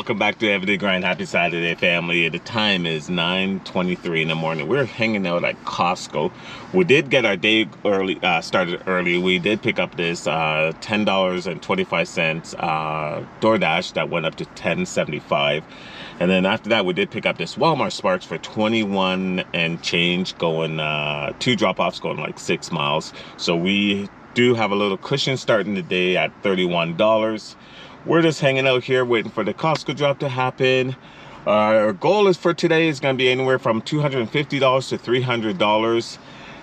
welcome back to Everyday Grind. Happy Saturday, family. The time is 9:23 in the morning. We're hanging out at Costco. We did get our day early, started early. We did pick up this $10.25 DoorDash that went up to $10.75. And then after that, we did pick up this Walmart Sparks for 21 and change, going 2 drop-offs, going like 6 miles. So we do have a little cushion starting the day at $31. We're just hanging out here waiting for the Costco drop to happen. Our goal is for today is going to be anywhere from $250 to $300.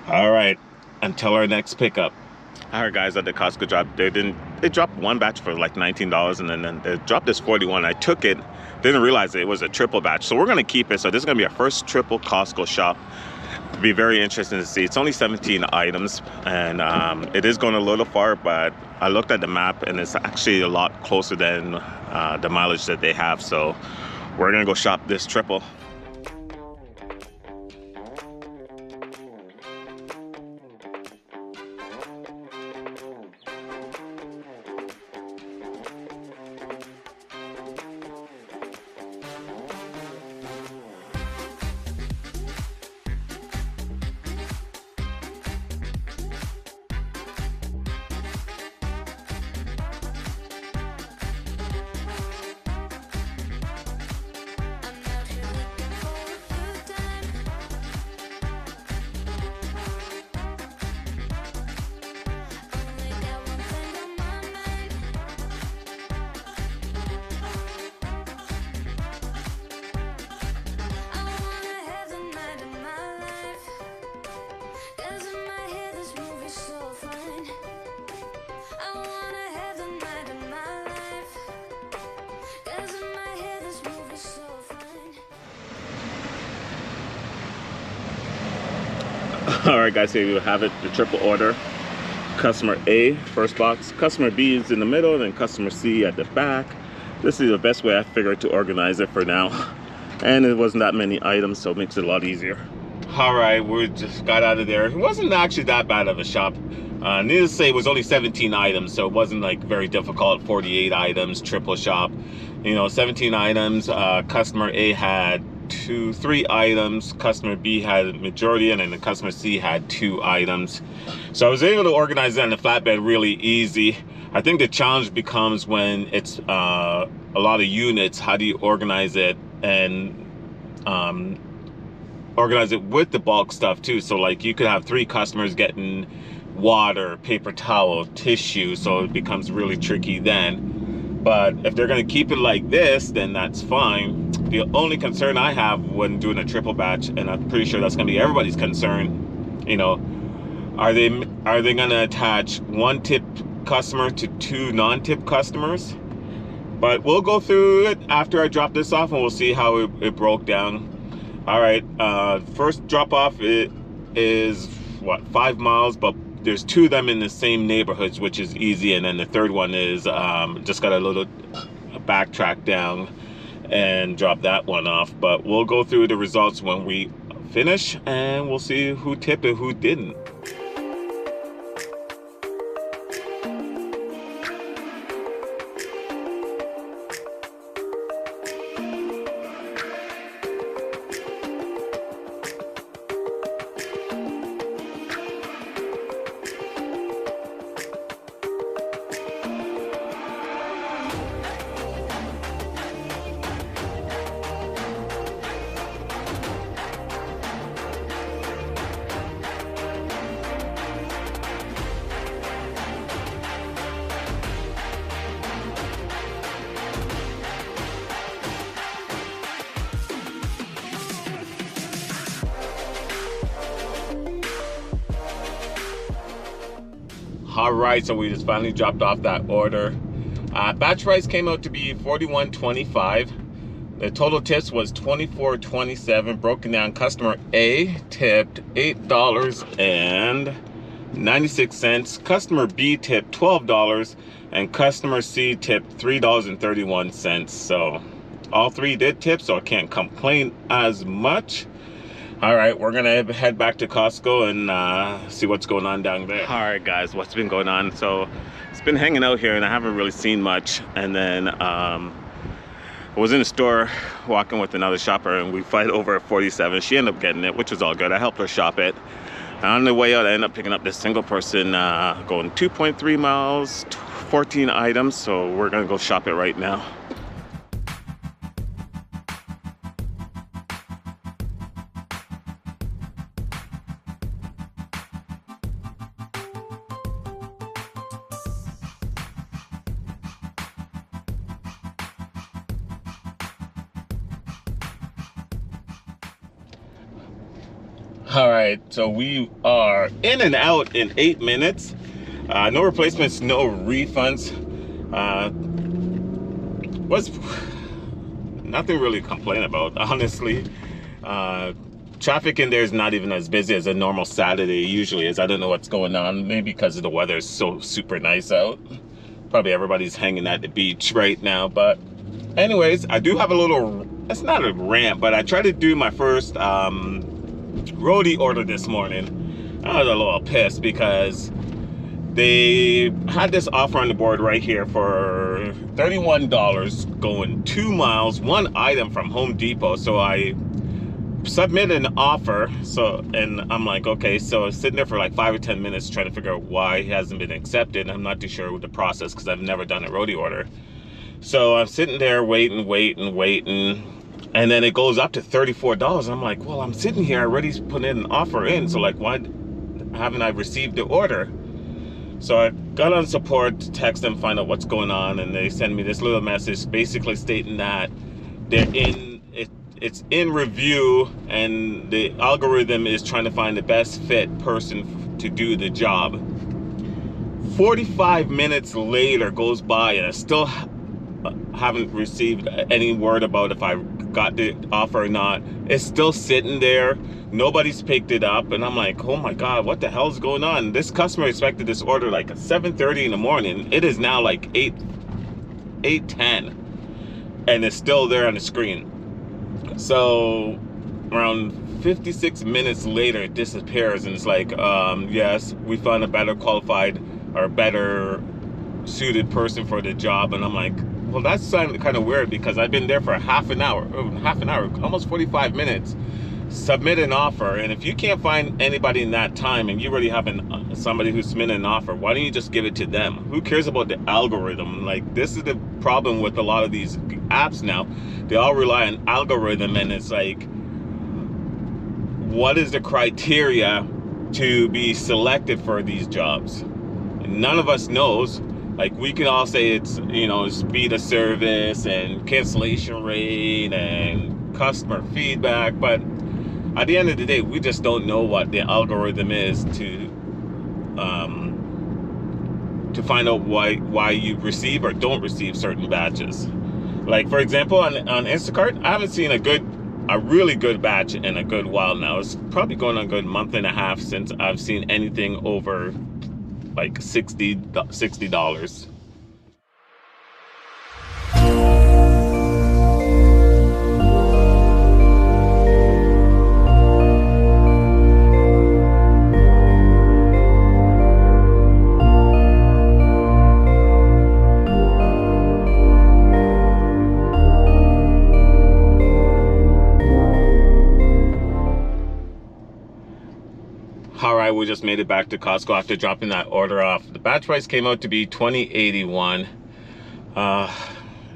All right, until our next pickup. All right, guys, at the Costco drop, they dropped one batch for like $19, and then they dropped this 41. I took it, didn't realize it was a triple batch, so we're going to keep it. So this is going to be our first triple Costco shop. It'll be very interesting to see. It's only 17 items, and it is going a little far, but I looked at the map and it's actually a lot closer than the mileage that they have. So we're gonna go shop this triple. All right, guys, here you have it, the triple order. Customer A, first box. Customer B is in the middle, and then customer C at the back. This is the best way I figured to organize it for now. And it wasn't that many items, so it makes it a lot easier. All right, we just got out of there. It wasn't actually that bad of a shop. Needless to say, it was only 17 items, so it wasn't like very difficult. 48 items, triple shop. You know, 17 items. Customer A had 3 items, customer B had a majority, and then the customer C had 2 items. So I was able to organize that in the flatbed really easy. I think the challenge becomes when it's a lot of units. How do you organize it and organize it with the bulk stuff too? So like you could have 3 customers getting water, paper towel, tissue, so it becomes really tricky then. But if they're going to keep it like this, then that's fine. The only concern I have when doing a triple batch, and I'm pretty sure that's going to be everybody's concern, you know, are they going to attach 1 tip customer to 2 non-tip customers? But we'll go through it after I drop this off, and we'll see how it broke down. All right, first drop off, it is what, 5 miles, but there's 2 of them in the same neighborhoods, which is easy. And then the third one is just got a little backtrack down and drop that one off. But we'll go through the results when we finish, and we'll see who tipped and who didn't. All right, so we just finally dropped off that order. Batch price came out to be $41.25. The total tips was $24.27. Broken down, customer A tipped $8.96. Customer B tipped $12, and customer C tipped $3.31. So all 3 did tip, so I can't complain as much. All right, we're gonna head back to Costco and see what's going on down there. All right, guys, what's been going on? So it's been hanging out here and I haven't really seen much. And then I was in the store walking with another shopper, and we fight over a 47. She ended up getting it, which was all good. I helped her shop it. And on the way out, I ended up picking up this single person going 2.3 miles, 14 items. So we're gonna go shop it right now. All right, so we are in and out in 8 minutes. No replacements, no refunds. Was nothing really to complain about, honestly. Traffic in there is not even as busy as a normal Saturday usually is. I don't know what's going on, maybe because the weather is so super nice out. Probably everybody's hanging at the beach right now, but anyways, I do have a little, it's not a rant, but I tried to do my first Roadie order this morning. I was a little pissed because they had this offer on the board right here for $31 going 2 miles, one item from Home Depot. So I submitted an offer, and I'm like, okay, so sitting there for like 5 or 10 minutes trying to figure out why it hasn't been accepted. I'm not too sure with the process because I've never done a Roadie order. So I'm sitting there waiting, and then it goes up to $34. I'm like, well, I'm sitting here already putting an offer in, so like, why haven't I received the order? So I got on support to text them, find out what's going on, and they send me this little message basically stating that it's in review, and the algorithm is trying to find the best fit person to do the job. 45 minutes later goes by, and I still haven't received any word about if I got the offer or not. It's still sitting there. Nobody's picked it up, and I'm like, oh my god, what the hell is going on? This customer expected this order like at 7:30 in the morning. It is now like 8:10, and it's still there on the screen. So around 56 minutes later it disappears, and it's like, yes, we found a better qualified or better suited person for the job. And I'm like, well, that's kind of weird because I've been there for half an hour, almost 45 minutes, submit an offer. And if you can't find anybody in that time and you already have somebody who's submitted an offer, why don't you just give it to them? Who cares about the algorithm? Like, this is the problem with a lot of these apps now. They all rely on algorithm, and it's like, what is the criteria to be selected for these jobs? And none of us knows. Like, we can all say it's, you know, speed of service and cancellation rate and customer feedback, but at the end of the day, we just don't know what the algorithm is to find out why you receive or don't receive certain batches. Like, for example, on Instacart, I haven't seen a really good batch in a good while now. It's probably going on a good month and a half since I've seen anything over like $60. All right, we just made it back to Costco after dropping that order off. The batch price came out to be $20.81.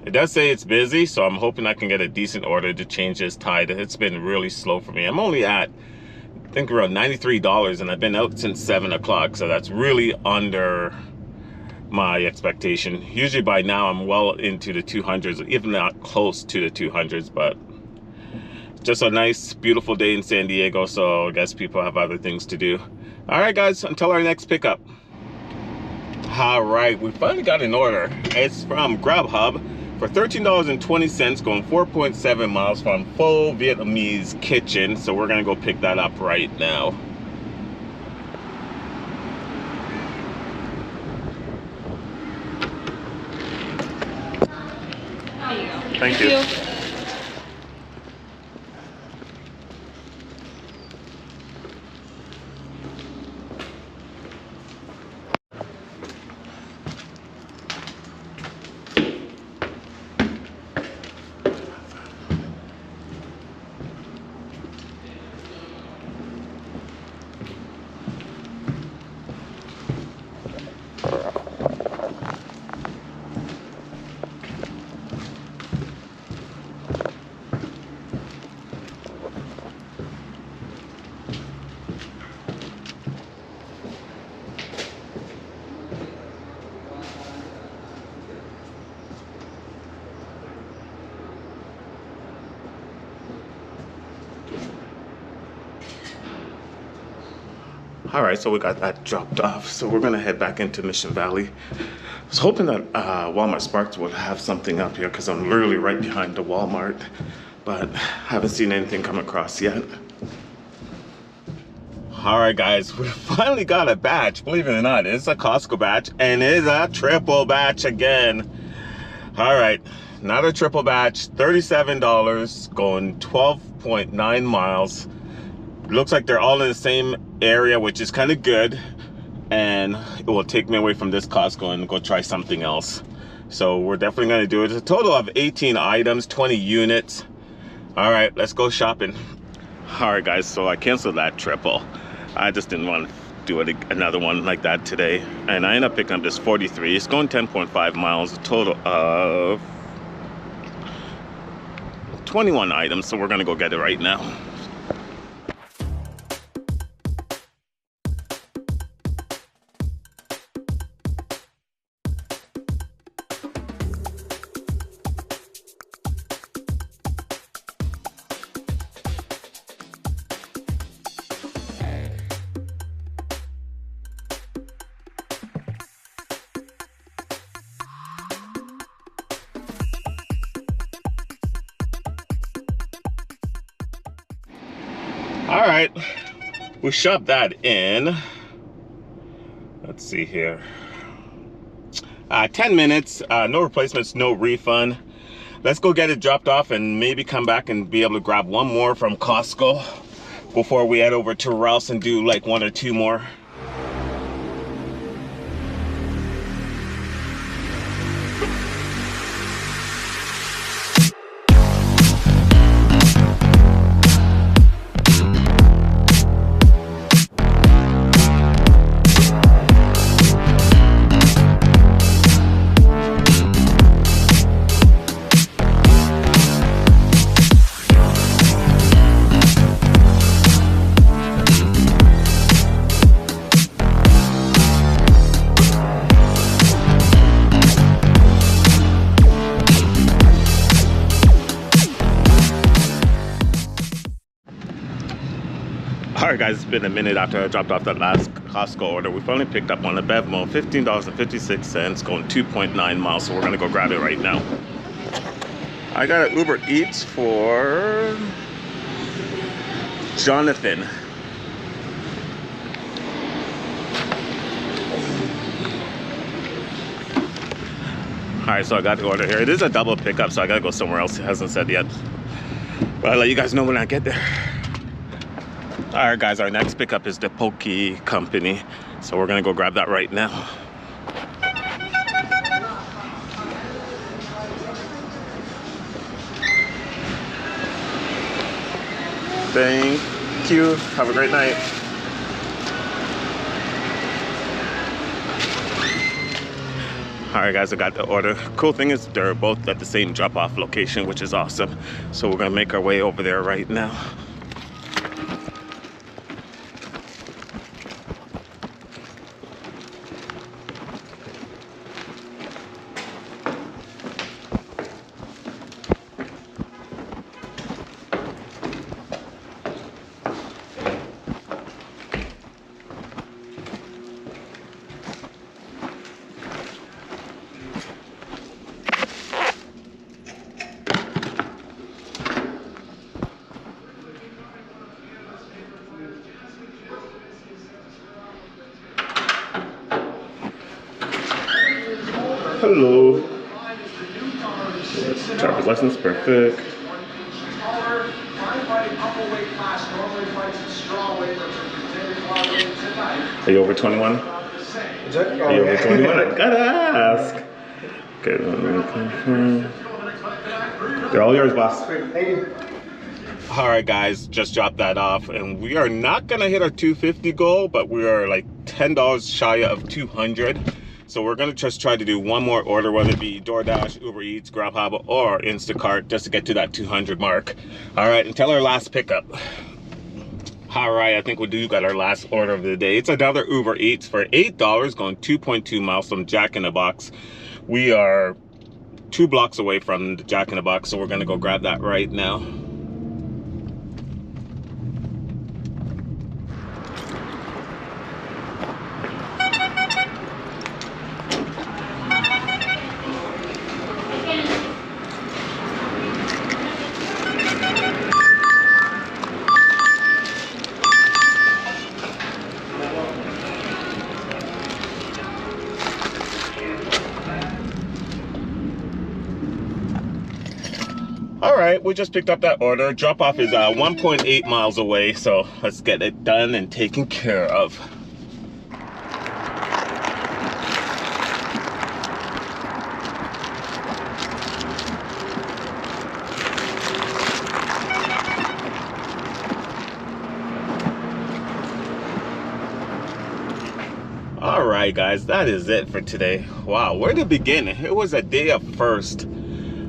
It does say it's busy, so I'm hoping I can get a decent order to change this tide. It's been really slow for me. I'm only at, I think, around $93, and I've been out since 7 o'clock, so that's really under my expectation. Usually by now I'm well into the 200s, even not close to the 200s, but just a nice, beautiful day in San Diego, so I guess people have other things to do. All right, guys, until our next pickup. All right, we finally got an order. It's from GrubHub for $13.20, going 4.7 miles from Pho Vietnamese Kitchen. So we're gonna go pick that up right now. There you go. Thank you. All right, so we got that dropped off. So we're gonna head back into Mission Valley. I was hoping that Walmart Sparks would have something up here because I'm literally right behind the Walmart, but haven't seen anything come across yet. All right, guys, we finally got a batch. Believe it or not, it's a Costco batch, and it is a triple batch again. All right, another triple batch, $37, going 12.9 miles. Looks like they're all in the same area, which is kind of good. And it will take me away from this Costco and go try something else. So we're definitely gonna do it. It's a total of 18 items, 20 units. All right, let's go shopping. All right, guys, so I canceled that triple. I just didn't want to do it another one like that today. And I ended up picking up this 43. It's going 10.5 miles, a total of 21 items. So we're gonna go get it right now. All right, we shoved that in. Let's see here. 10 minutes, no replacements, no refund. Let's go get it dropped off and maybe come back and be able to grab one more from Costco before we head over to Rouse and do like 1 or 2 more. Alright guys, it's been a minute after I dropped off that last Costco order. We finally picked up one, a Bevmo, $15.56, going 2.9 miles, so we're gonna go grab it right now. I got an Uber Eats for Jonathan. Alright, so I got the order here. It is a double pickup, so I gotta go somewhere else. It hasn't said yet, but I'll let you guys know when I get there. All right, guys, our next pickup is the Poke Company. So we're gonna go grab that right now. Thank you, have a great night. All right, guys, I got the order. Cool thing is they're both at the same drop-off location, which is awesome. So we're gonna make our way over there right now. Hello. Driver's license, perfect. Are you over 21? Are you over 21? I gotta ask. Okay, let me confirm. They're all yours, boss. Thank you. All right, guys, just dropped that off, and we are not gonna hit our 250 goal, but we are like $10 shy of 200. So we're gonna just try to do one more order, whether it be DoorDash, Uber Eats, GrubHub, or Instacart, just to get to that 200 mark. All right, until our last pickup. All right, I think we do got our last order of the day. It's another Uber Eats for $8, going 2.2 miles from Jack in the Box. We are 2 blocks away from the Jack in the Box, so we're gonna go grab that right now. All right, we just picked up that order. Drop off is 1.8 miles away, so let's get it done and taken care of. All right, guys, that is it for today. Wow, where to begin? It was a day of first.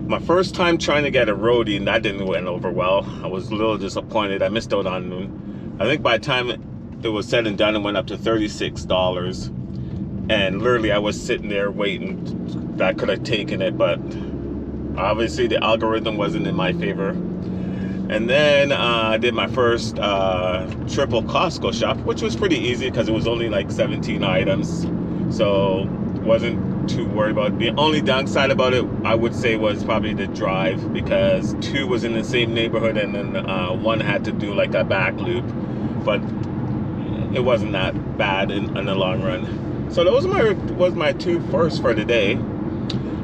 My first time trying to get a roadie, and that didn't went over well. I was a little disappointed. I missed out on, I think by the time it was said and done, it went up to $36. And literally I was sitting there waiting. I could have taken it, but obviously the algorithm wasn't in my favor. And then I did my first triple Costco shop, which was pretty easy because it was only like 17 items. So wasn't too worried about it. The only downside about it, I would say, was probably the drive, because 2 was in the same neighborhood and then 1 had to do like a back loop. But it wasn't that bad in the long run. So those was my 2 firsts for the day.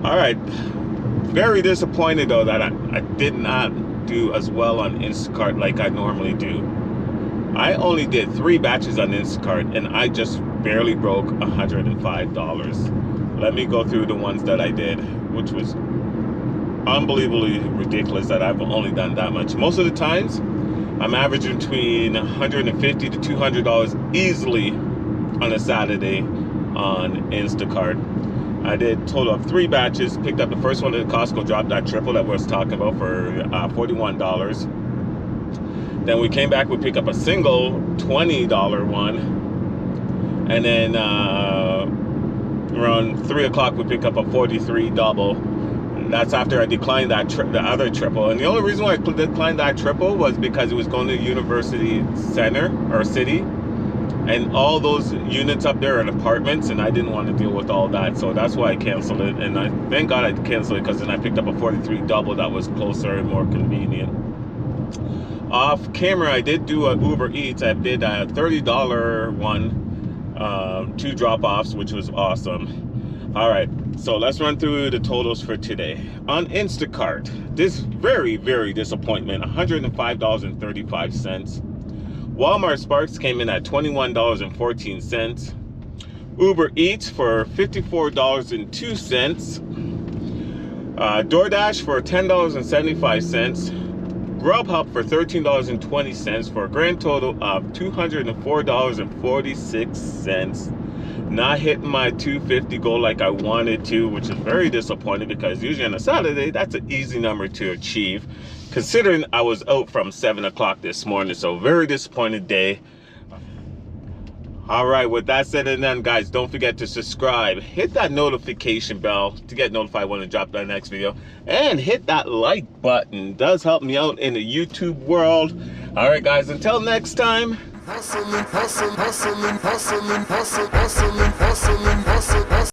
All right. Very disappointed though that I did not do as well on Instacart like I normally do. I only did 3 batches on Instacart and I just barely broke $105. Let me go through the ones that I did, which was unbelievably ridiculous that I've only done that much. Most of the times I'm averaging between $150 to $200 easily on a Saturday on Instacart. I did a total of 3 batches, picked up the first one at Costco, dropped that triple that we was talking about for $41. Then we came back, we picked up a single $20 one. And then around 3 o'clock, we picked up a 43 double. And that's after I declined that the other triple. And the only reason why I declined that triple was because it was going to University Center or City. And all those units up there are apartments, and I didn't want to deal with all that, so that's why I canceled it. And thank God I canceled it, because then I picked up a 43 double that was closer and more convenient. Off camera, I did do a Uber Eats. I did a $30 one, 2 drop-offs, which was awesome. All right, so let's run through the totals for today. On Instacart, this very, very disappointment, $105.35. Walmart Sparks came in at $21.14. Uber Eats for $54.02. DoorDash for $10.75. GrubHub for $13.20 for a grand total of $204.46. Not hitting my $250 goal like I wanted to, which is very disappointing, because usually on a Saturday, that's an easy number to achieve, considering I was out from 7 o'clock this morning. So very disappointed day. All right, with that said and done, guys, don't forget to subscribe, hit that notification bell to get notified when I drop the next video, and hit that like button. It does help me out in the YouTube world. All right, guys, until next time. Hustling, hustling, hustling, hustling, hustling, hustling, hustling, hustling, hustling.